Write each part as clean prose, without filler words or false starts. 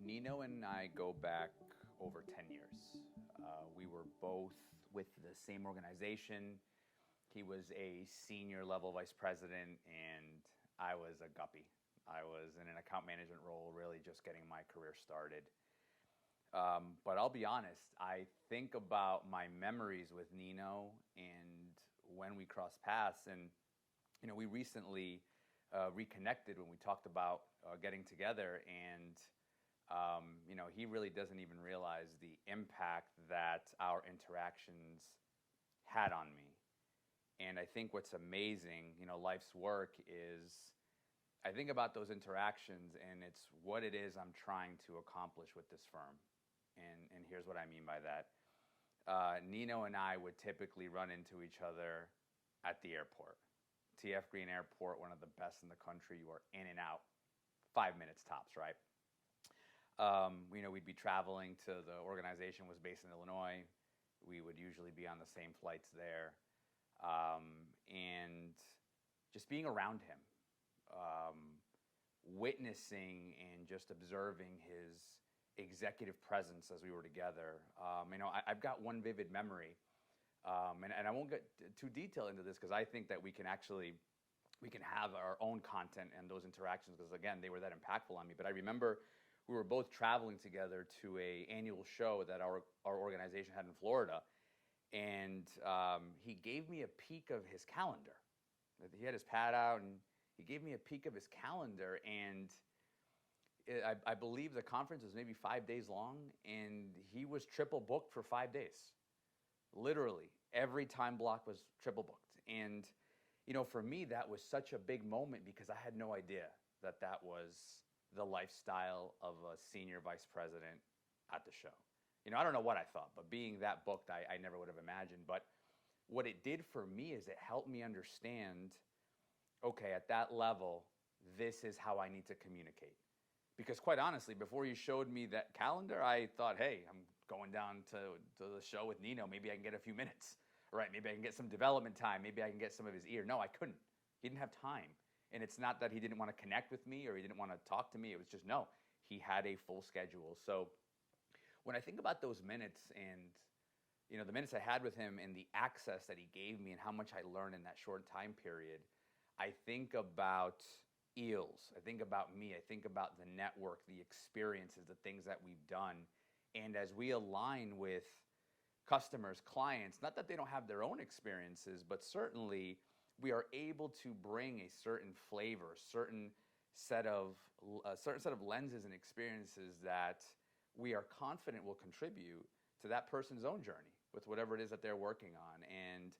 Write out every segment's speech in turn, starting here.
Nino and I go back over 10 years. We were both with the same organization. He was a senior level vice president, and I was a guppy. I was in an account management role, really just getting my career started. But I'll be honest, I think about my memories with Nino and when we crossed paths, and we recently reconnected when we talked about getting together, and he really doesn't even realize the impact that our interactions had on me. And I think what's amazing, life's work is, I think about those interactions, and it's what it is I'm trying to accomplish with this firm. And here's what I mean by that. Nino and I would typically run into each other at the airport. TF Green Airport, one of the best in the country. You are in and out, 5 minutes tops, right? We'd be traveling to, the organization was based in Illinois. We would usually be on the same flights there. And just being around him, witnessing and just observing his executive presence as we were together. I've got one vivid memory, and I won't get too detailed into this because I think that we can have our own content and those interactions because, again, they were that impactful on me. But I remember we were both traveling together to an annual show that our organization had in Florida, and he gave me a peek of his calendar. He had his pad out, and he gave me a peek of his calendar, and I believe the conference was maybe 5 days long, and he was triple booked for 5 days. Literally, every time block was triple booked. And, for me, that was such a big moment because I had no idea that that was the lifestyle of a senior vice president at the show. I don't know what I thought, but being that booked, I never would have imagined. But what it did for me is it helped me understand, okay, at that level, this is how I need to communicate. Because quite honestly, before you showed me that calendar, I thought, hey, I'm going down to the show with Nino. Maybe I can get a few minutes, right? Maybe I can get some development time. Maybe I can get some of his ear. No, I couldn't. He didn't have time. And it's not that he didn't want to connect with me or he didn't want to talk to me. It was just, no, he had a full schedule. So when I think about those minutes and, the minutes I had with him and the access that he gave me and how much I learned in that short time period, I think about Eels. I think about me. I think about the network, the experiences, the things that we've done. And as we align with customers, clients, not that they don't have their own experiences, but certainly we are able to bring a certain flavor, a certain set of lenses and experiences that we are confident will contribute to that person's own journey with whatever it is that they're working on. And,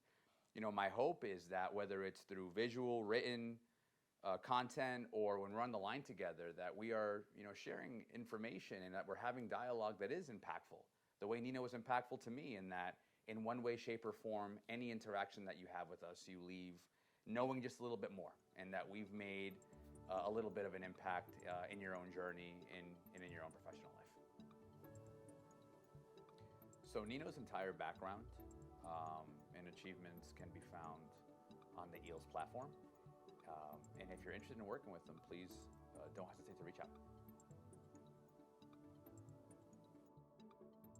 my hope is that whether it's through visual, written, content, or when we're on the line together, that we are, sharing information and that we're having dialogue that is impactful. The way Nino was impactful to me, in that in one way, shape, or form, any interaction that you have with us, you leave knowing just a little bit more, and that we've made a little bit of an impact in your own journey and in your own professional life. So Nino's entire background and achievements can be found on the Eels platform. And if you're interested in working with them, please don't hesitate to reach out.